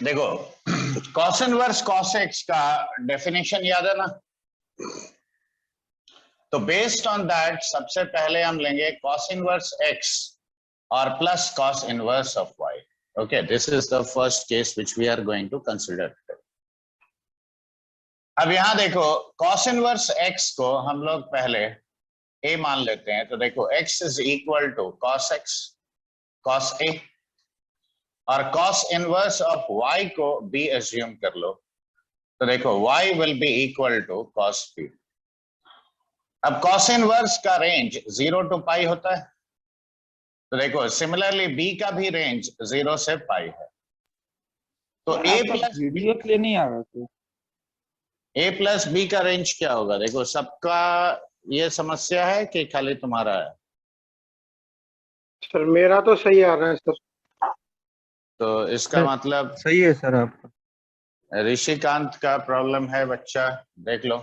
देखो cos inverse cos x का definition याद है ना? तो बेस्ड ऑन दैट सबसे पहले हम लेंगे cos इनवर्स x और plus cos inverse of y. Okay, this is the first case which we are going to consider today. अब यहां देखो cos इनवर्स x को हम लोग पहले a मान लेते हैं. तो देखो x is equal to cos x cos a और cos इनवर्स ऑफ y को b assume कर लो. तो देखो y will be equal to cos b. अब cos इनवर्स का रेंज 0 to पाई होता है. तो देखो सिमिलरली b का भी रेंज 0 से पाई है. तो a प्लस वीडियो प्ले नहीं आ रहा तो a प्लस b का रेंज क्या होगा? देखो सबका ये समस्या है कि खाली तुम्हारा है? सर मेरा तो सही आ रहा है सर. तो इसका मतलब सही है सर आपका. ऋषिकांत का प्रॉब्लम है बच्चा. देख लो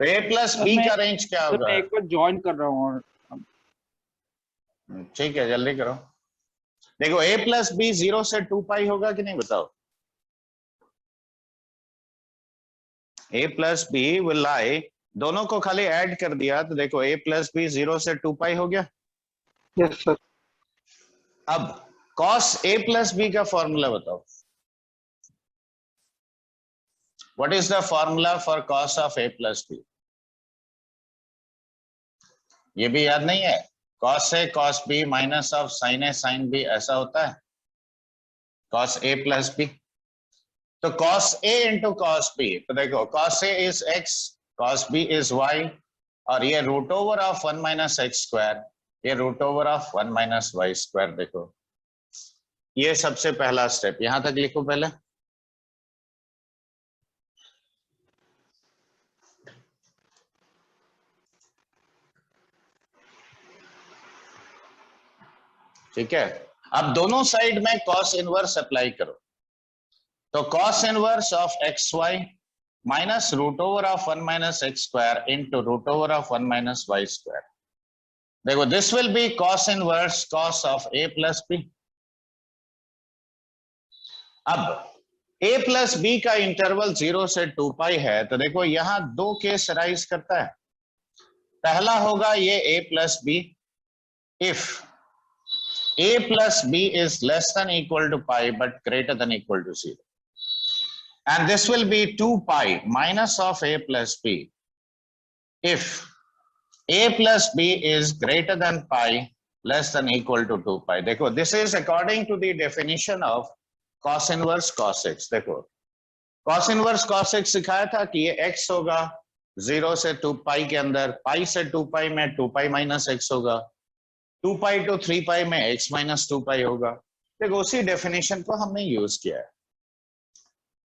तो a प्लस b का रेंज क्या सर होगा? मैं एक बार ज्वाइन कर रहा हूँ. ठीक है जल्दी करो. देखो a प्लस b 0 से 2 पाई होगा कि नहीं बताओ? a plus b will lie, दोनों को खाली ऐड कर दिया तो देखो a प्लस b 0 से 2 पाई हो गया. Yes sir. अब cos a प्लस b का फॉर्मूला बताओ. What is the formula for cos of a plus b? ये भी याद नहीं है? cos a cos b minus of sin a sin b ऐसा होता है cos a प्लस b. तो cos a into cos b, तो देखो cos a is x cos b is y और ये root over of 1 minus x square, ये root over of 1 minus y square. देखो ये सबसे पहला स्टेप. यहां तक लिखो पहले. ठीक है. अब दोनों साइड में cos इनवर्स अप्लाई करो. तो cos inverse of x y minus root over of 1 minus x square into root over of 1 minus y square. देखो this will be cos inverse cos of a plus b. अब a plus b का interval 0 से 2 पाई है. तो देखो यहां दो case rise करता है. पहला होगा ये a plus b if a plus b is less than equal to pi but greater than equal to 0. And this will be 2 pi minus of a plus b if a plus b is greater than pi less than equal to 2 pi. देखो this is according to the definition of cos inverse cos x. देखो cos inverse cos x सिखाया था कि ये x होगा 0 से 2 pi के अंदर, pi से 2 pi में 2 pi minus x होगा, 2 पाई टू 3 पाई में x माइनस 2 पाई होगा. देखो उसी डेफिनेशन को हमने यूज किया है.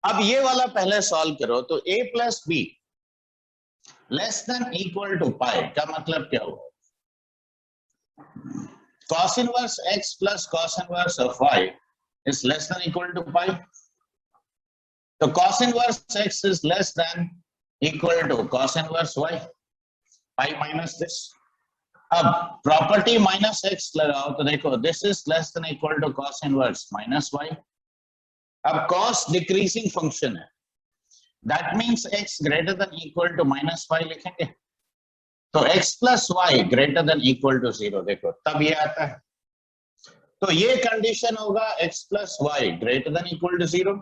अब ये वाला पहले सॉल्व करो. तो a plus b less than equal to pi का मतलब क्या हुआ? cos inverse x plus cos inverse of y is less than equal to pi. तो cos inverse x is less than equal to cos inverse y, pi minus this. अब property minus x लगाओ तो देखो this is less than equal to cos inverse minus y. अब cos decreasing function है, that means x greater than equal to minus y लिखेंगे. तो x plus y greater than equal to 0. देखो तब ये आता है. तो ये कंडीशन होगा x plus y greater than equal to 0.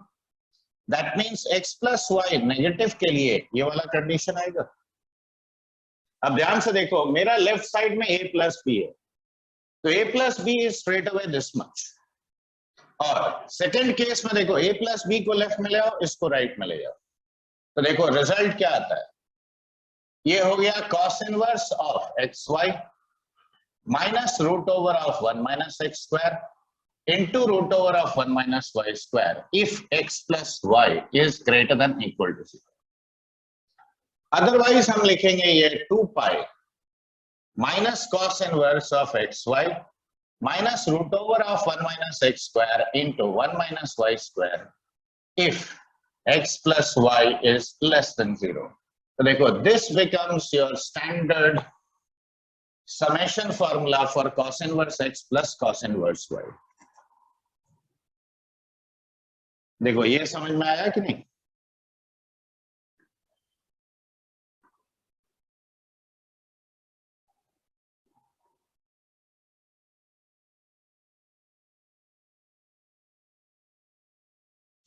That means x plus y negative के लिए ये वाला कंडीशन आएगा. अब ध्यान से देखो मेरा लेफ्ट साइड में a प्लस बी है. तो a plus b is straight away this much. और सेकंड केस में देखो a प्लस बी को लेफ्ट में ले आओ, इसको राइट में ले जाओ. तो देखो रिजल्ट क्या आता है? ये हो गया cos inverse of x y minus root over of 1 minus x square into root over of 1 minus y square if x plus y is greater than equal to 0. Otherwise हम लिखेंगे ये 2 pi minus cos inverse of x y minus root over of 1 minus x square into 1 minus y square if x plus y is less than 0. तो देखो this becomes your standard summation formula for cos inverse x plus cos inverse y. देखो ये समझ में आया कि नहीं?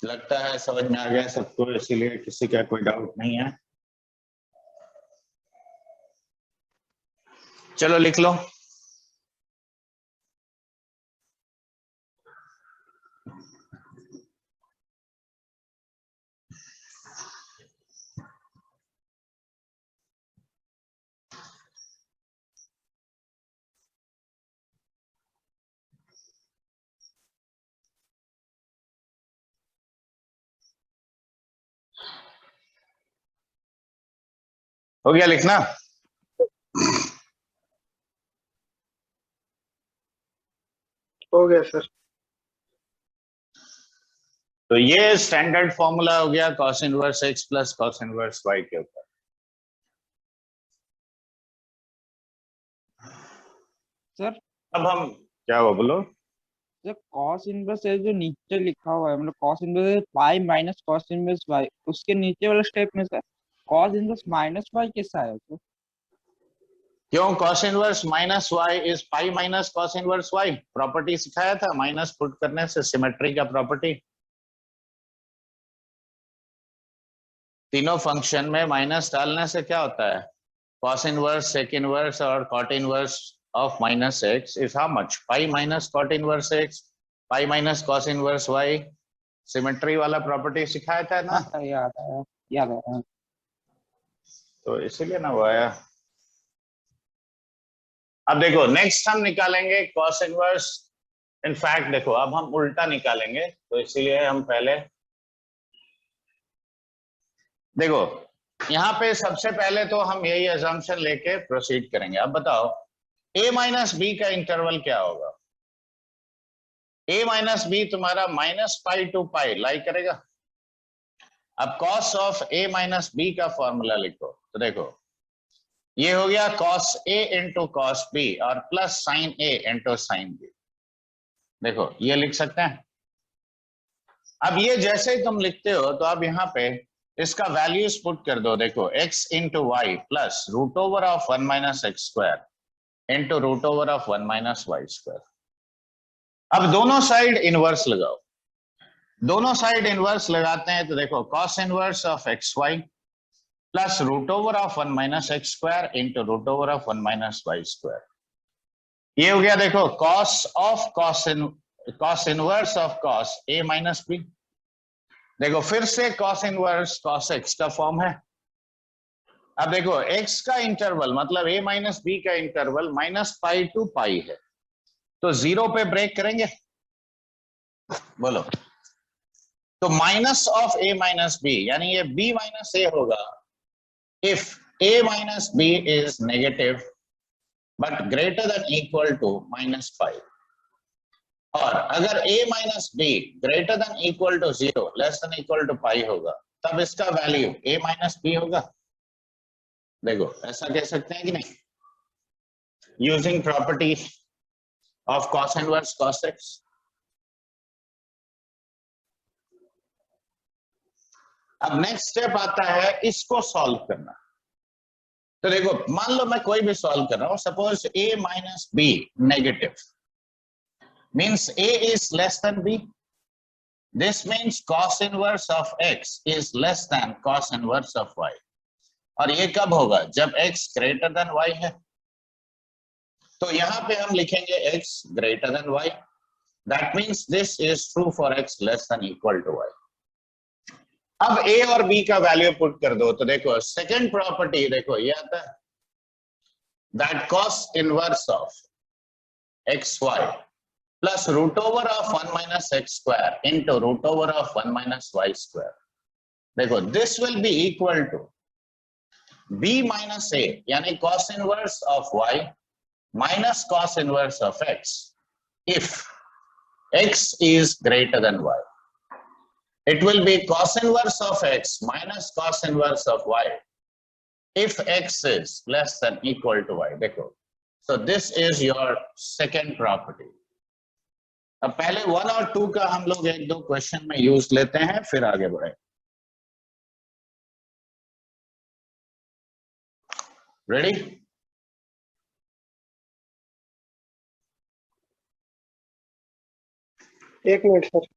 लगता है समझ में आ गया सबको, इसीलिए किसी का कोई डाउट नहीं है। चलो लिख लो। हो गया लिखना? हो गया सर। तो ये स्टैंडर्ड फॉर्मूला हो गया cos inverse x plus cos inverse y के ऊपर। सर अब हम क्या हुआ बोलो? सर कॉस इनवर्स है जो नीचे लिखा हुआ है, मतलब cos inverse pi minus cos inverse y, उसके नीचे वाला स्टेप में sir cos inverse minus y कैसा है सर? क्यों cos inverse minus y is pi minus cos inverse y? Property सिखाया था माइनस पुट करने से, सिमेट्री का प्रॉपर्टी। तीनों फंक्शन में माइनस डालने से क्या होता है? cos इनवर्स, sec इनवर्स और cot inverse of minus x is how much? Pi minus cot inverse x, pi minus cos inverse y। Symmetry वाला प्रॉपर्टी सिखाया था ना? हाँ याद आया, याद आया। तो इसीलिए ना वो आया। अब देखो नेक्स्ट हम निकालेंगे cos इनवर्स। इनफैक्ट देखो अब हम उल्टा निकालेंगे, तो इसीलिए हम पहले देखो यहाँ पे सबसे पहले तो हम यही अजम्पशन लेके प्रोसीड करेंगे। अब बताओ a माइनस बी का इंटरवल क्या होगा? a माइनस बी तुम्हारा minus pi to pi lie करेगा। अब cos of a minus b का फॉर्मूला लिखो, तो देखो ये हो गया cos a into cos b और plus sine a into sine b. देखो ये लिख सकते हैं। अब ये जैसे ही तुम लिखते हो तो अब यहाँ पे इसका वैल्यूज पुट कर दो। देखो x into y plus root over of 1 minus x square into root over of 1 minus y square. अब दोनों साइड इनवर्स लगाओ। दोनों साइड इनवर्स लगाते हैं तो देखो cos inverse of x y plus root over of 1 minus x square into root over of 1 minus y square. ये हो गया देखो cos inverse of cos a minus b. देखो फिर से cos इनवर्स cos x का फॉर्म है। अब देखो x का इंटरवल मतलब a माइनस बी का interval minus pi to pi है, तो जीरो पे ब्रेक करेंगे। बोलो तो minus of a minus b यानी ये b माइनस a होगा if a minus b is negative but greater than equal to minus pi, और अगर a minus b greater than equal to zero less than equal to pi होगा तब इसका value a minus B होगा। देखो ऐसा कह सकते हैं कि नहीं, using property of cos inverse cos x। अब नेक्स्ट स्टेप आता है इसको सॉल्व करना। तो देखो मान लो मैं कोई भी सॉल्व कर रहा हूं, suppose a minus b negative means a is less than b. This means cos inverse of x is less than cos inverse of y. और ये कब होगा? जब x greater than y है। तो यहां पे हम लिखेंगे x greater than y. That means this is true for x less than equal to y. अब a और b का वैल्यू पुट कर दो, तो देखो सेकेंड प्रॉपर्टी देखो ये आता है that cos inverse of xy plus root over of 1 minus x square into root over of 1 minus y square. देखो this will be equal to b minus a यानी cos inverse of y minus cos inverse of x if x is greater than y. It will be cos inverse of x minus cos inverse of y if x is less than equal to y. देखो so this is your second property. अब पहले 1 और 2 का हम लोग एक दो question में यूज लेते हैं, फिर आगे बढ़े। रेडी? एक मिनट सर।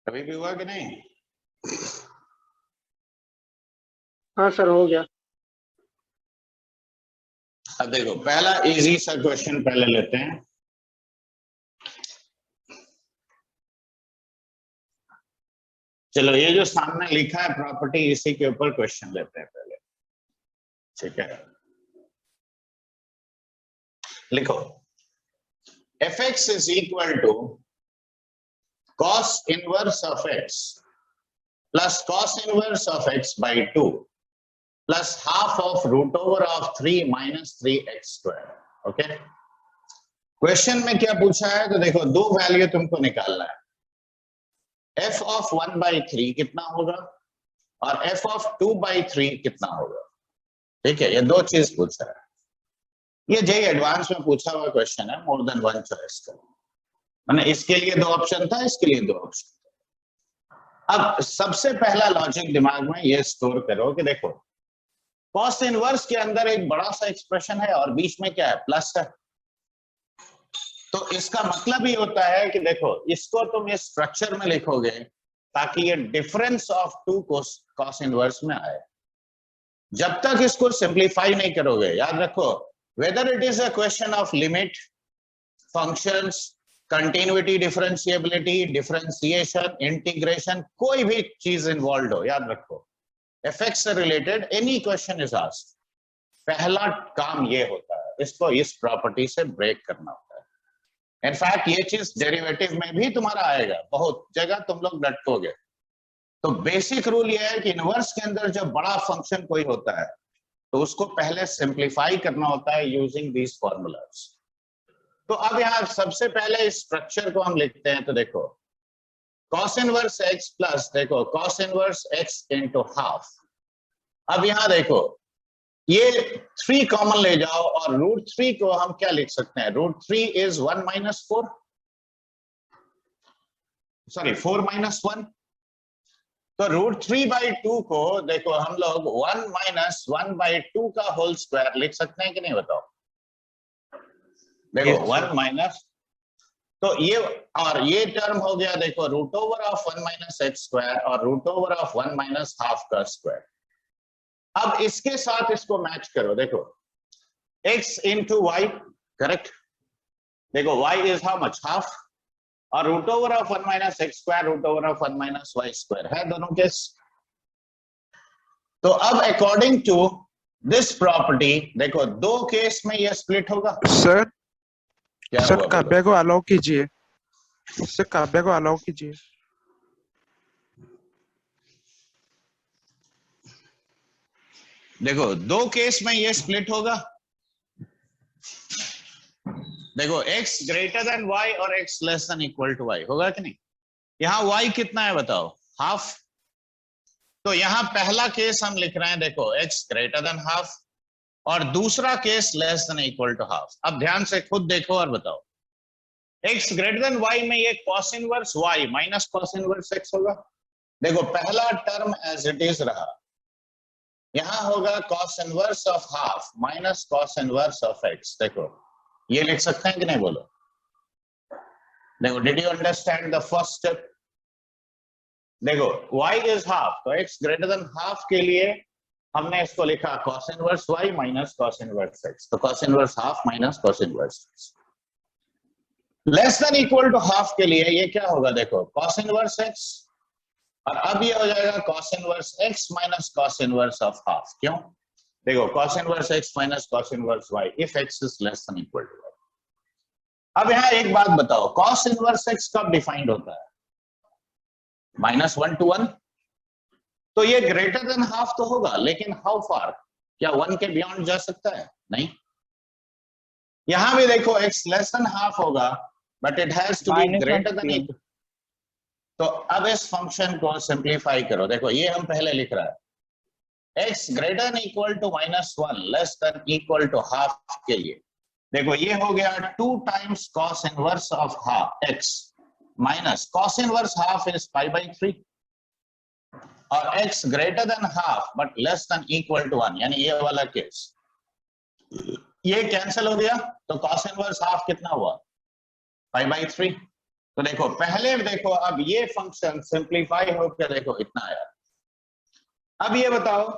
अभी भी हुआ कि नहीं? हाँ सर, हो गया। अब देखो, पहला इजी सा क्वेश्चन पहले लेते हैं। चलो, ये जो सामने लिखा है प्रॉपर्टी, इसी के ऊपर क्वेश्चन लेते हैं पहले। ठीक है, लिखो fx is equal to cos inverse of x plus cos inverse of x by 2 plus half of root over of 3 minus 3x square. Okay, question में क्या पूछा है? तो देखो, दो वैल्यू तुमको निकालना है। f of 1 by 3 कितना होगा और f of 2 by 3 कितना होगा। ठीक है, ये दो चीज पूछा है। ये जेई एडवांस में पूछा हुआ क्वेश्चन है, मोर देन वन चॉइस का। मैंने इसके लिए दो ऑप्शन था, इसके लिए दो ऑप्शन था। अब सबसे पहला लॉजिक दिमाग में ये स्टोर करो कि देखो, कॉस इनवर्स के अंदर एक बड़ा सा एक्सप्रेशन है और बीच में क्या है? प्लस है। तो इसका मतलब ये होता है कि देखो, इसको तुम ये स्ट्रक्चर में लिखोगे ताकि ये difference of two cos inverse में आए। जब तक इसको सिंप्लीफाई नहीं करोगे, याद रखो, whether it is a question of limit, functions, continuity, differentiability, differentiation, integration, कोई भी चीज इन्वॉल्व हो, याद रखो, एफएक्स से related any question is asked, पहला काम ये होता है, इसको इस प्रॉपर्टी से ब्रेक करना होता है। इनफैक्ट ये चीज डेरिवेटिव में भी तुम्हारा आएगा, बहुत जगह तुम लोग लटकोगे। तो बेसिक रूल ये है कि इनवर्स के अंदर जब बड़ा फंक्शन कोई होता है तो उसको पहले सिंप्लीफाई करना होता है यूजिंग दीज फॉर्मूलाज। तो अब यहाँ सबसे पहले इस स्ट्रक्चर को हम लिखते हैं। तो देखो, cos इनवर्स x प्लस, देखो, cos inverse x into half. अब यहाँ देखो, ये 3 कॉमन ले जाओ और √3 को हम क्या लिख सकते हैं? √3 इज 1 माइनस 4, सॉरी 4 माइनस 1। तो √3/2 को देखो हम लोग 1 माइनस 1/2 का होल स्क्वायर लिख सकते हैं कि नहीं, बताओ? देखो, 1 माइनस, तो ये और ये टर्म हो गया, देखो, √ओवर ऑफ 1 माइनस एक्स स्क्वायर और √ओवर ऑफ 1 माइनस हाफ का स्क्वायर। अब इसके साथ इसको मैच करो, देखो, x इंटू वाई, करेक्ट? देखो, y is how much? Half, और √ओवर ऑफ 1 माइनस एक्स स्क्वायर √ओवर ऑफ 1 माइनस वाई स्क्वायर है दोनों केस। तो अब अकॉर्डिंग टू दिस प्रॉपर्टी, देखो, दो केस में ये स्प्लिट होगा। सर, क्या सर हुआ? काव्या को अलाउ कीजिए, सर काव्या को अलाउ कीजिए। देखो, दो केस में ये स्प्लिट होगा। देखो, x ग्रेटर देन y और x less than equal to y होगा कि नहीं? यहाँ y कितना है बताओ? हाफ। तो यहाँ पहला केस हम लिख रहे हैं, देखो x ग्रेटर देन हाफ, और दूसरा case less than equal to half. अब ध्यान से खुद देखो और बताओ, x ग्रेटर देन y में ये cos inverse y minus cos inverse x होगा। देखो पहला टर्म एज इट इज रहा, यहां होगा cos inverse of half minus cos inverse of x। देखो ये लिख सकते हैं कि नहीं, बोलो। देखो did you understand the first step? देखो y इज हाफ, तो x ग्रेटर देन हाफ के लिए हमने इसको लिखा cos inverse y minus cos inverse x, तो cos inverse half minus cos inverse x। Less than equal to half के लिए ये क्या होगा, देखो cos इनवर्स x, और अब ये हो जाएगा cos inverse x minus cos inverse of half. क्यों? देखो cos inverse x minus cos inverse y if x is less than equal to y। अब यहाँ एक बात बताओ, cos इनवर्स x कब डिफाइंड होता है? -1 to 1। तो ये ग्रेटर देन हाफ तो होगा, लेकिन हाउ फार? क्या 1 के बियॉन्ड जा सकता है? नहीं। यहां भी देखो x लेस देन हाफ होगा, but it has to be greater than equal. तो अब इस फंक्शन को सिंप्लीफाई करो। देखो ये हम पहले लिख रहा है, x greater than equal to -1 less than equal to half के लिए, देखो ये हो गया 2 times cos inverse of half x minus cos inverse half is π/3, और x greater than half but less than equal to 1, यानी ये वाला केस, ये कैंसिल हो गया, तो cos इनवर्स हाफ कितना हुआ? π/3। तो देखो पहले देखो, अब ये फंक्शन सिंप्लीफाई होकर देखो इतना आया। अब ये बताओ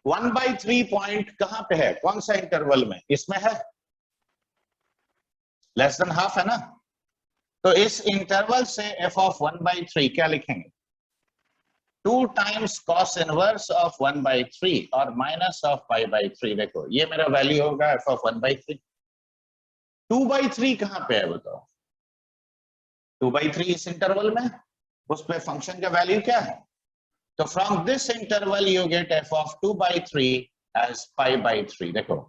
1/3 पॉइंट कहां पे है, कौन सा इंटरवल में? इसमें है, लेस देन हाफ है ना। तो इस इंटरवल से f ऑफ 1/3 क्या लिखेंगे? 2 टाइम्स cos इनवर्स ऑफ 1/3 और माइनस ऑफ π/3। देखो ये मेरा वैल्यू होगा f ऑफ 1/3। 2/3 कहां पे है बताओ? 2/3 इस इंटरवल में, उस पे फंक्शन का वैल्यू क्या है? तो from this interval you get f of 2/3 as π/3। देखो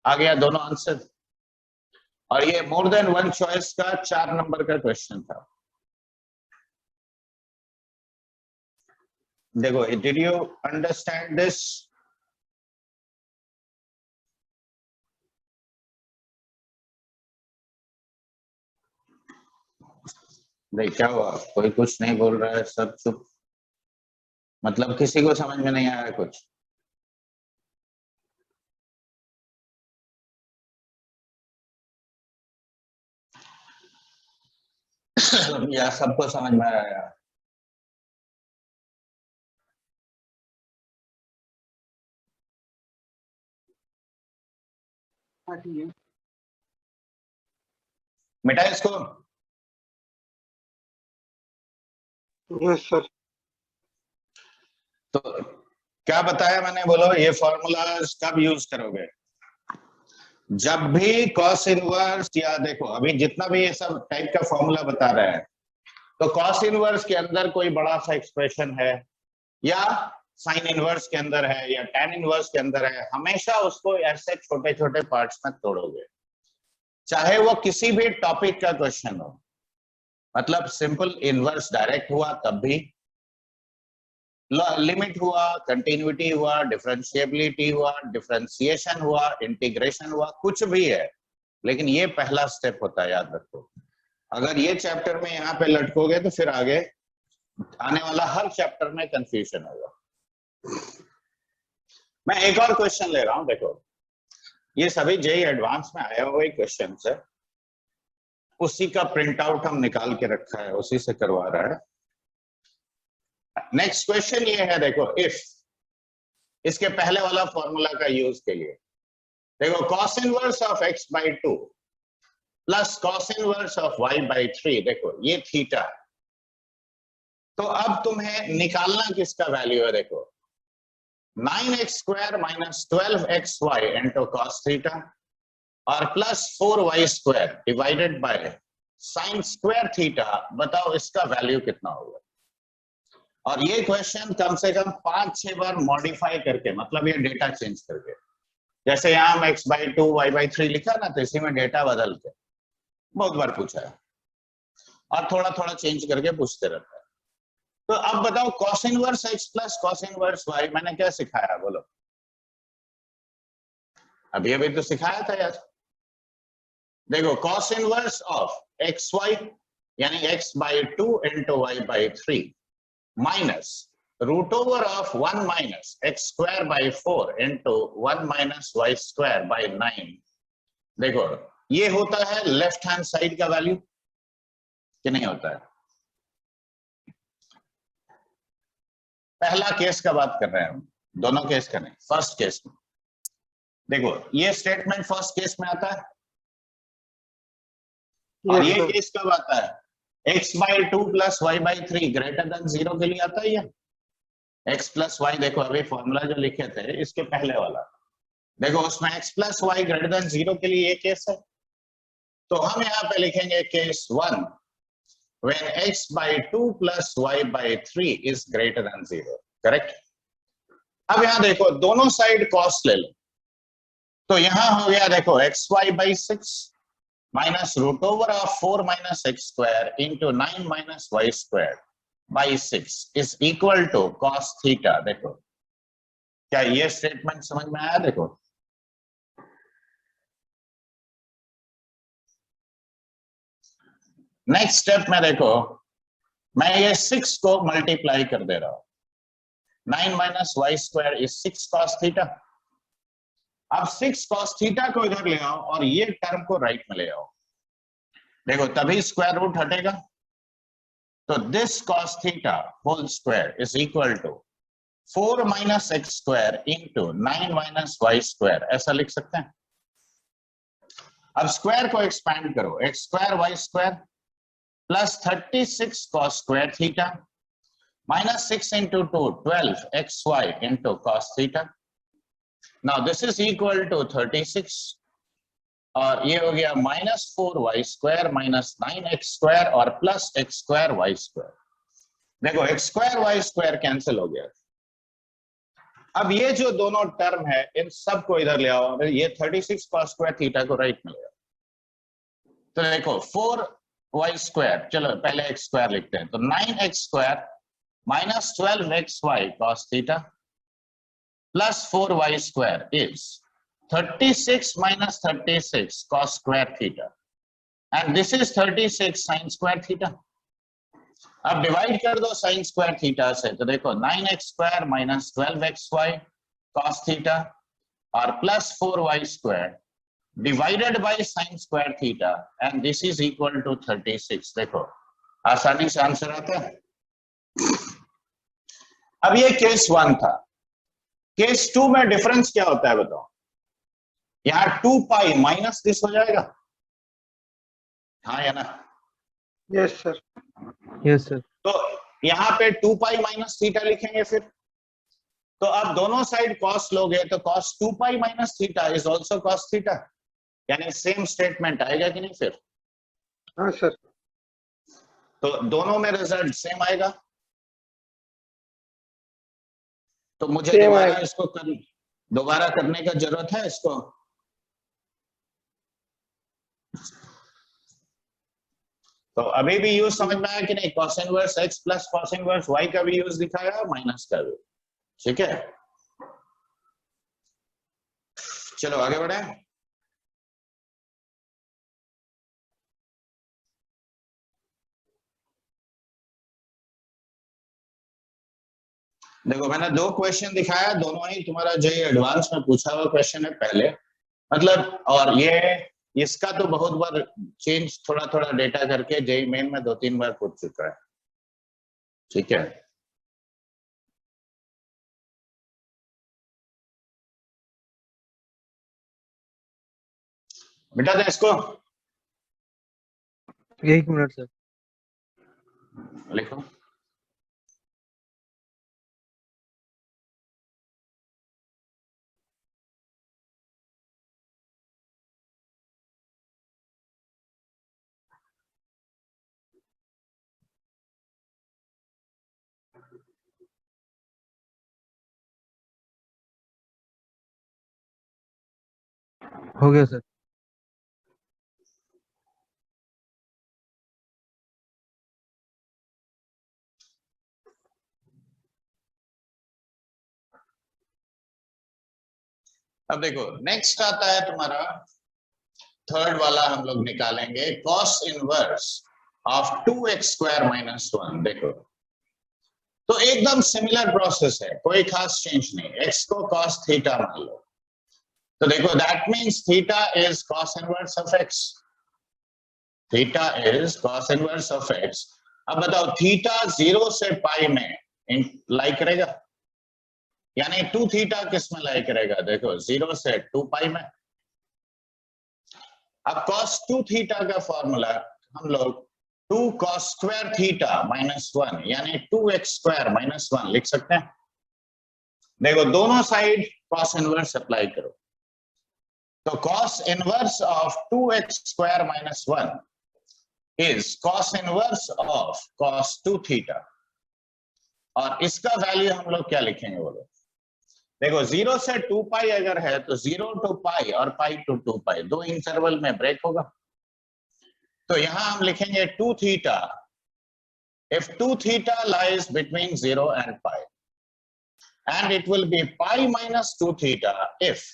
आ गया दोनों आंसर, और ये मोर देन वन चॉइस का 4 नंबर का क्वेश्चन था। देखो डिड यू अंडरस्टैंड दिस? नहीं, क्या हुआ? कोई कुछ नहीं बोल रहा है, सब चुप, मतलब किसी को समझ में नहीं आया कुछ? या सबको समझ में आया? मिटा इसको। Yes sir. तो क्या बताया मैंने, बोलो ये फॉर्मूलाज कब यूज करोगे? जब भी cos इनवर्स, या देखो अभी जितना भी ये सब टाइप का फॉर्मूला बता रहे हैं, तो cos इनवर्स के अंदर कोई बड़ा सा एक्सप्रेशन है, या साइन इनवर्स के अंदर है, या tan इनवर्स के अंदर है, हमेशा उसको ऐसे छोटे छोटे पार्ट्स में तोड़ोगे, चाहे वो किसी भी टॉपिक का क्वेश्चन हो। मतलब सिंपल इनवर्स डायरेक्ट हुआ तब भी, लिमिट हुआ, कंटिन्यूटी हुआ, डिफरेंशिएबिलिटी हुआ, डिफरेंशिएशन हुआ, इंटीग्रेशन हुआ, कुछ भी है, लेकिन ये पहला स्टेप होता है, याद रखो। अगर ये चैप्टर में यहाँ पे लटकोगे तो फिर आगे आने वाला हर चैप्टर में कंफ्यूजन होगा। मैं एक और क्वेश्चन ले रहा हूं, देखो ये सभी जेईई एडवांस में आया हुआ क्वेश्चन है, उसी का प्रिंट आउट हम निकाल के रखा है, उसी से करवा रहा है। नेक्स्ट क्वेश्चन ये है, देखो इफ, इसके पहले वाला फॉर्मूला का यूज के लिए, देखो cos inverse of x/2 plus cos inverse of y/3, देखो ये थीटा। तो अब तुम्हें निकालना किसका वैल्यू है? देखो 9x² minus 12xy into cos theta और plus 4y² divided by sine square theta. बताओ इसका वैल्यू कितना होगा? और ये क्वेश्चन कम से कम 5-6 बार मॉडिफाई करके, मतलब ये डेटा चेंज करके, जैसे यहाँ हम x/2 y/3 लिखा ना, तो इसी में डेटा बदल के बहुत बार पूछा है, और थोड़ा थोड़ा चेंज करके पूछते रहता है। तो अब बताओ cos inverse x plus cos inverse y मैंने क्या सिखाया बोलो? अभी अभी तो सिखाया था यार। देखो cos inverse of x y यानी x by 2 into y by 3 minus root over of 1 minus x square by 4 into 1 minus y square by 9। देखो ये होता है लेफ्ट हैंड साइड का वैल्यू कि नहीं होता है? पहला केस का बात कर रहे हैं हम, दोनों केस का नहीं, फर्स्ट केस में। देखो ये स्टेटमेंट फर्स्ट केस में आता है और Yes, ये sir. केस कब आता है? x by 2 plus y by 3 greater than 0 के लिए आता है ये। x प्लस वाई देखो अभी फॉर्मूला जो लिखे थे इसके पहले वाला, देखो उसमें x plus y greater than 0 के लिए ये केस है। तो हम यहाँ पे लिखेंगे case 1 when x by 2 plus y by 3 is greater than 0, correct? अब यहाँ देखो दोनों साइड cos ले लो, तो यहाँ हो गया देखो xy by 6 minus root over of 4 minus x square into 9 minus y square by 6 is equal to cos theta. देखो क्या ये स्टेटमेंट समझ में आया? देखो नेक्स्ट स्टेप में देखो मैं ये 6 को मल्टीप्लाई कर दे रहा हूं। 9 minus y square is 6 cos theta. अब 6 cos थीटा को इधर ले आओ और ये टर्म को राइट में ले आओ। देखो तभी स्क्वायर रूट हटेगा, तो this cos theta whole square is equal to 4 minus x square into 9 minus y square, ऐसा लिख सकते हैं। अब स्क्वायर को एक्सपैंड करो, x square y square plus 36 cos square theta minus 6 into 2 12 x y into cos theta. Now this is equal to 36 और ये हो गया minus 4 y square minus 9 x square और plus x square y square. देखो x square y square cancel हो गया। अब ये जो दोनों टर्म है इन सब को इधर ले आओ, ये 36 cos स्क्वायर थीटा को राइट में ले आओ। तो देखो 4 वाई स्क्वायर, चलो पहले एक्स स्क्वायर लिखते हैं, तो 9 x square minus 12 x y cos theta plus 4 y square is 36 minus 36 cos square theta and this is 36 sin square theta। अब डिवाइड कर दो sin square theta से, तो देखो 9x square minus 12xy cos theta और plus 4y square divided by sin square theta and this is equal to 36। देखो आसानी से आंसर आता है। अब ये केस 1 था। केस 2 में डिफरेंस क्या होता है बताओ? यहाँ 2 पाई माइनस दिस हो जाएगा, हाँ या ना? Yes, sir. Yes, sir. तो यहाँ पे 2 पाई माइनस थीटा लिखेंगे फिर। तो अब दोनों साइड cos लोगे तो cos 2 pi minus theta is also cos theta, यानी सेम स्टेटमेंट आएगा कि नहीं फिर? हाँ सर। तो दोनों में रिजल्ट सेम आएगा। तो मुझे Same दोबारा आएगा। इसको दोबारा करने का जरूरत है इसको? तो अभी भी यूज समझ में आया कि नहीं? cos inverse x plus cos inverse y का भी यूज दिखाया और माइनस का भी, ठीक है? चलो आगे बढ़े। देखो मैंने 2 क्वेश्चन दिखाया, दोनों ही तुम्हारा जेईई एडवांस में पूछा हुआ क्वेश्चन है पहले, मतलब, और ये इसका तो बहुत बार चेंज थोड़ा थोड़ा डेटा करके जेईई मेन में 2-3 बार पूछ चुका है, ठीक है? मिटा दे इसको, 1 मिनट सर। लिखो। हो गया सर। अब देखो नेक्स्ट आता है तुम्हारा थर्ड वाला, हम लोग निकालेंगे कॉस इनवर्स ऑफ 2x² - 1। देखो तो एकदम सिमिलर प्रोसेस है, कोई खास चेंज नहीं। x को cos थीटा मान लो, तो देखो that means theta is cos inverse of x। Theta is cos inverse of x। अब बताओ थीटा 0 से पाई में लाई करेगा, यानी 2 थीटा किस में लाई करेगा? देखो 0 से 2 पाई में। अब cos 2 थीटा का फॉर्मूला हम लोग 2 cos स्क्वायर थीटा -1 यानी 2x² - 1 लिख सकते हैं। देखो दोनों साइड cos इनवर्स अप्लाई करो, तो cos inverse of 2x² - 1 is cos inverse of cos 2 theta. और इसका वैल्यू हम लोग क्या लिखेंगे बोलो? देखो 0 से 2 पाई अगर है तो 0 to पाई और पाई to 2 पाई, दो इंटरवल में ब्रेक होगा। तो यहां हम लिखेंगे 2 theta if 2 theta lies between 0 and pi, and it will be pi minus 2 theta if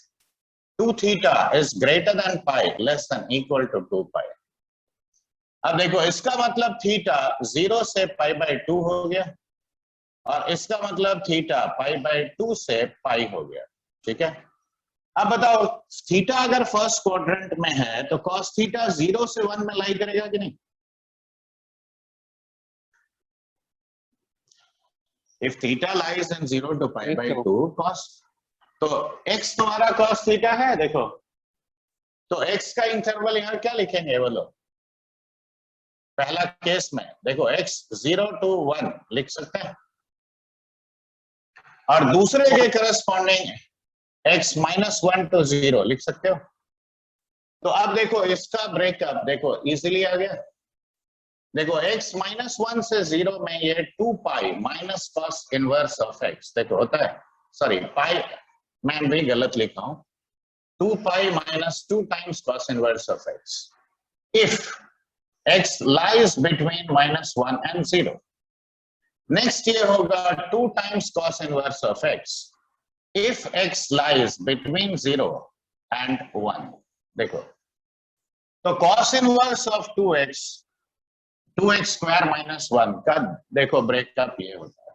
2 theta is greater than pi less than equal to 2 pi। अब देखो इसका मतलब थीटा 0 से पाई बाय 2 हो गया, और इसका मतलब थीटा पाई बाय 2 से पाई हो गया। ठीक है, अब बताओ थीटा अगर फर्स्ट क्वाड्रेंट में है तो cos थीटा 0 से 1 में लाई करेगा कि नहीं? If theta lies in 0 to pi by 2 cos, तो x तुम्हारा cos थीटा है। देखो तो x का इंटरवल यहाँ क्या लिखेंगे बोलो? पहला केस में देखो x 0 to 1 लिख सकते हैं, और दूसरे के करस्पॉन्डिंग x -1 to 0 लिख सकते हो। तो अब देखो इसका ब्रेकअप देखो इजीली आ गया। देखो x -1 से 0 में ये 2 pi minus cos inverse of x देखो होता है, सॉरी पाई मैं भी गलत लिखा हूं, 2 pi minus 2 times cos inverse of x if x lies between -1 and 0। Next ये होगा 2 times cos inverse of x if x lies between 0 and 1। देखो तो cos इनवर्स ऑफ 2x² - 1 का देखो ब्रेकअप ये होता है।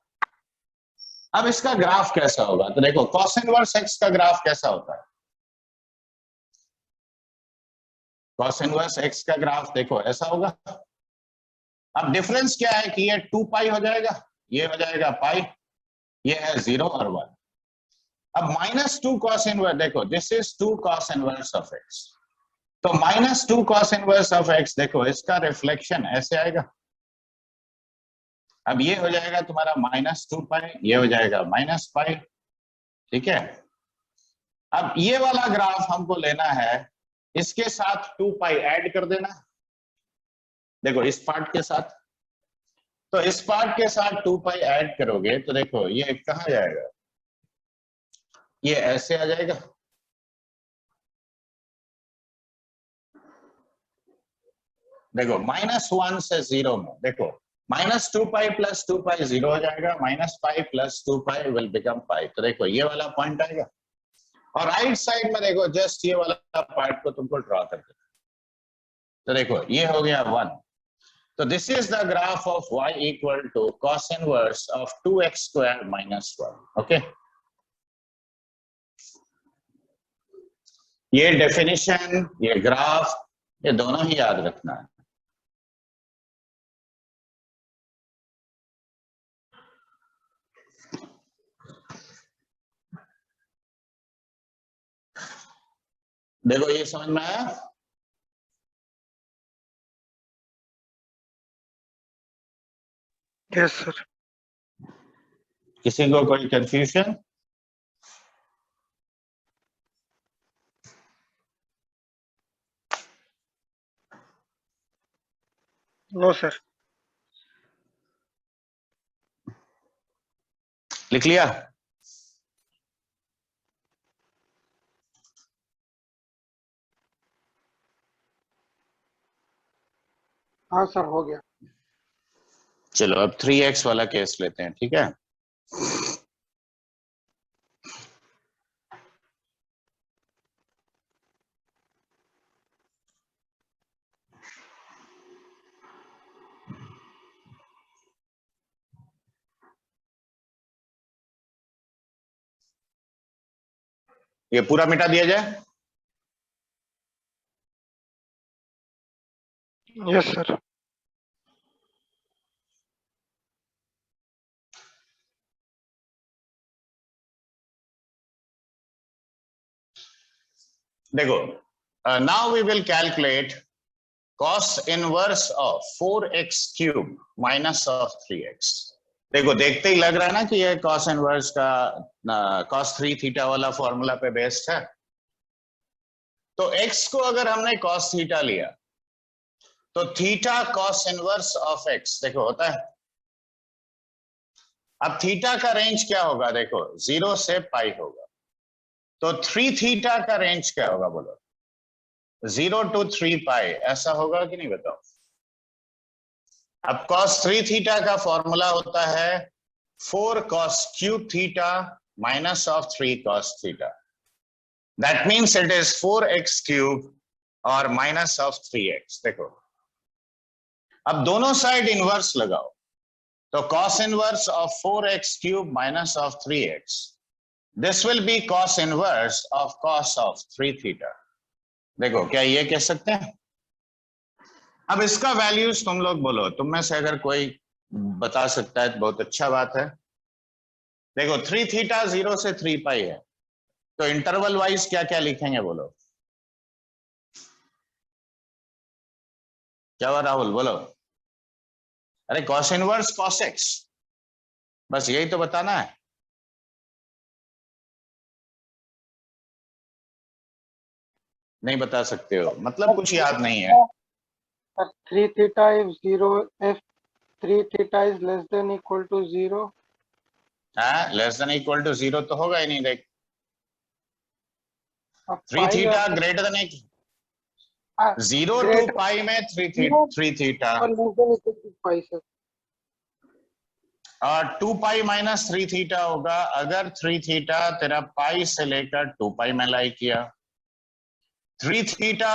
अब इसका ग्राफ कैसा होगा? तो देखो cos इनवर्स x का ग्राफ कैसा होता है? cos इनवर्स x का ग्राफ देखो ऐसा होगा। अब डिफरेंस क्या है कि ये 2 पाई हो जाएगा, ये हो जाएगा पाई, ये है 0 और 1। अब -2 cos इनवर्स देखो this is 2 cos inverse of x, तो -2 cos इनवर्स ऑफ x देखो इसका रिफ्लेक्शन ऐसे आएगा। अब ये हो जाएगा तुम्हारा -2 पाई, ये हो जाएगा -पाई। ठीक है, अब ये वाला ग्राफ हमको लेना है, इसके साथ 2 पाई ऐड कर देना। देखो इस पार्ट के साथ, तो इस पार्ट के साथ 2 पाई ऐड करोगे तो देखो ये कहाँ जाएगा? ये ऐसे आ जाएगा। देखो -1 से 0 में देखो -2 पाई प्लस 2 पाई 0 हो जाएगा, -पाई plus 2 pi will become pi. तो देखो ये वाला पॉइंट आएगा, और राइट साइड में देखो जस्ट ये वाला पार्ट को तुमको ड्रॉ कर दो। तो देखो ये हो गया 1। तो this is the graph of y equal to cos inverse of 2x² - 1। Okay, ये डेफिनेशन, ये ग्राफ, ये दोनों ही याद रखना है। देखो ये समझ में आया? Yes sir. किसी को कोई कंफ्यूजन? No sir. लिख लिया? हाँ सर हो गया। चलो अब 3x वाला केस लेते हैं। ठीक है, ये पूरा मिटा दिया जाए। Yes sir. देखो, now we will calculate cos inverse of 4x cube minus of 3x। देखो, देखते ही लग रहा है ना कि ये cos इनवर्स का cos 3 थीटा वाला फॉर्मूला पे बेस्ड है। तो x को अगर हमने cos थीटा लिया तो theta cos inverse of x देखो होता है। अब थीटा का रेंज क्या होगा, देखो 0 से पाई होगा, तो 3 थीटा का रेंज क्या होगा बोलो, 0 to 3 पाई, ऐसा होगा कि नहीं बताओ। अब cos 3 थीटा का फॉर्मूला होता है 4 cos cube theta minus of 3 cos theta. That means it is 4x cube और माइनस ऑफ 3x। देखो, अब दोनों साइड इनवर्स लगाओ, तो cos inverse of 4x cube minus of 3x, this will be cos inverse of cos of 3 theta. देखो, क्या ये कह सकते हैं। अब इसका वैल्यूज तुम लोग बोलो, तुम में से अगर कोई बता सकता है तो बहुत अच्छा बात है। देखो 3 थीटा 0 से 3 पाई है, तो इंटरवल वाइज क्या क्या लिखेंगे बोलो। क्या हुआ राहुल, बोलो। अरे cos इनवर्स cos x, बस यही तो बताना है। नहीं बता सकते हो मतलब कुछ याद नहीं है। Sir, 3 theta if 0, if 3 theta is less than equal to 0. हाँ, लेस देन इक्वल टू 0 तो होगा ही नहीं। देख, अब 3 pi थीटा और greater than ah, 0 to greater pi में 3 theta or less than equal to pi sir. और 2 पाई माइनस 3 थीटा होगा अगर 3 थीटा तेरा पाई से लेकर 2 पाई में लाई किया। 3 थीटा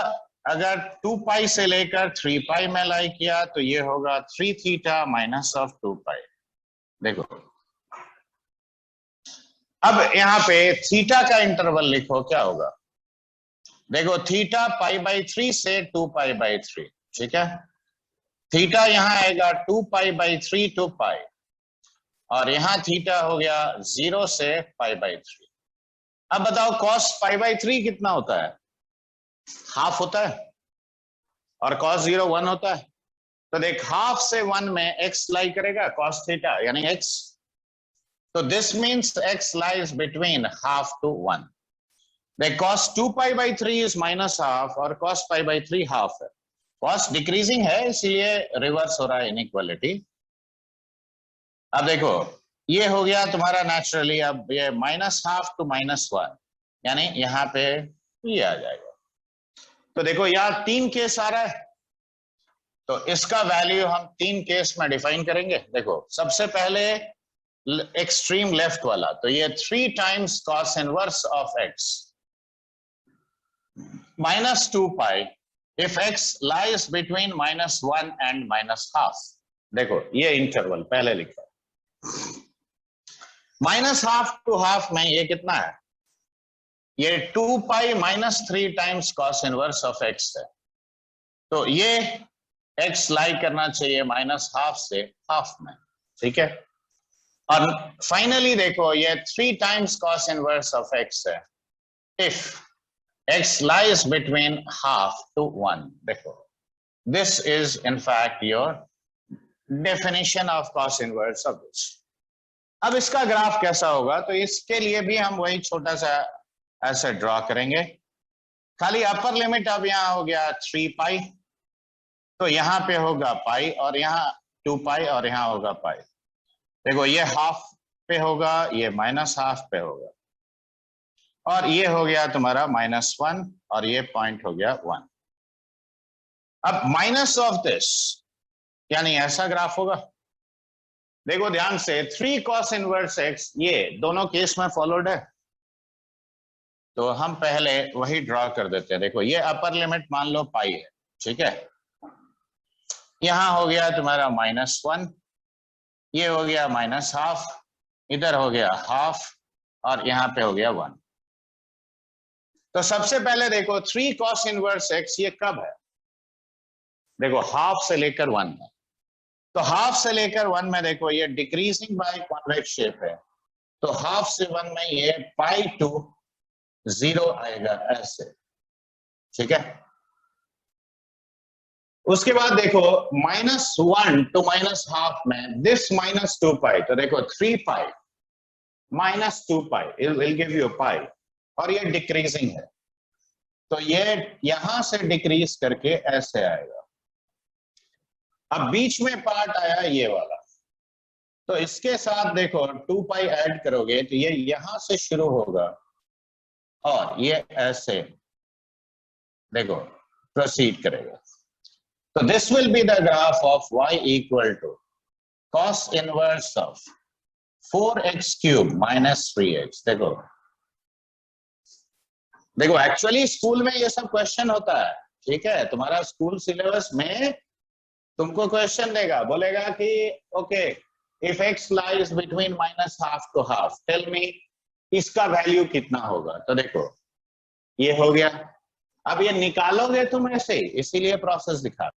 अगर 2 पाई से लेकर 3 पाई में लाई किया तो ये होगा 3 थीटा माइनस ऑफ 2 पाई। देखो, अब यहाँ पे थीटा का इंटरवल लिखो, क्या होगा। देखो, थीटा पाई बाई 3 से 2 पाई बाई 3, ठीक है। थीटा यहाँ आएगा 2 पाई बाई 3 टू पाई, और यहाँ थीटा हो गया 0 से पाई बाई 3। अब बताओ cos पाई बाई 3 कितना होता है, हाफ होता है, और cos 0 1 होता है। तो देख, हाफ से 1 में x लाई करेगा cos थीटा यानी x, तो this means x lies between half to 1। देख, cos 2 pi by 3 is minus half और cos पाई बाई 3 हाफ है। cos डिक्रीजिंग है इसलिए रिवर्स हो रहा है इनइक्वालिटी। अब देखो, ये हो गया तुम्हारा नेचुरली, अब ये माइनस हाफ टू माइनस 1 यानी यहाँ पे ये आ जाएगा। तो देखो, यहाँ 3 केस आ रहा है, तो इसका वैल्यू हम 3 केस में डिफाइन करेंगे। देखो, सबसे पहले एक्सट्रीम लेफ्ट वाला, तो ये 3 times cos inverse of x minus 2 pi if x lies between minus 1 and minus half. देखो, ये इंटरवल पहले लिखा, माइनस हाफ टू हाफ में ये कितना है, ये 2 pi minus 3 times cos inverse of x है। तो ये x लाई करना चाहिए माइनस हाफ से हाफ में, ठीक है। और फाइनली देखो, ये 3 times cos inverse of x है if x lies between half to 1। देखो, this is in fact your definition of cos inverse of this। अब इसका ग्राफ कैसा होगा, तो इसके लिए भी हम वही छोटा सा ऐसे ड्रॉ करेंगे। खाली अपर लिमिट अब यहाँ हो गया 3 पाई, तो यहाँ पे होगा पाई, और यहाँ 2 पाई, और यहाँ होगा पाई। देखो, ये हाफ पे होगा, ये माइनस हाफ पे होगा, और ये हो गया तुम्हारा -1, और ये पॉइंट हो गया 1। अब माइनस ऑफ दिस यानी ऐसा ग्राफ होगा। देखो ध्यान से, 3 cos इनवर्स x ये दोनों केस में फॉलोड है, तो हम पहले वही ड्रॉ कर देते हैं। देखो, ये अपर लिमिट मान लो पाई है, ठीक है। यहाँ हो गया तुम्हारा -1, ये हो गया माइनस हाफ, इधर हो गया हाफ, और यहाँ पे हो गया 1। तो सबसे पहले देखो 3 cos इनवर्स x ये कब है? देखो हाफ से लेकर 1 में, तो हाफ से लेकर 1 में देखो ये डिक्रीजिंग बाय कॉन्वेक्स शेप है, तो हाफ से 1 में ये पाई टू 0 आएगा ऐसे, ठीक है। उसके बाद देखो -1 to -हाफ में दिस -2 पाई, तो देखो 3 पाई -2 पाई विल गिव यू पाई, और ये डिक्रीजिंग है, तो ये यहां से डिक्रीज करके ऐसे आएगा। अब बीच में पार्ट आया ये वाला, तो इसके साथ देखो 2 पाई ऐड करोगे तो ये यहां से शुरू होगा और ये ऐसे देखो प्रोसीड करेगा। तो this will be the graph of y equal to cos inverse of 4x³ - 3x। देखो एक्चुअली स्कूल में ये सब क्वेश्चन होता है, ठीक है। तुम्हारा स्कूल सिलेबस में तुमको क्वेश्चन देगा, बोलेगा कि okay if x lies between -half to half tell me इसका वैल्यू कितना होगा। तो देखो ये हो गया, अब ये निकालोगे तुम ऐसे, इसीलिए प्रोसेस दिखा।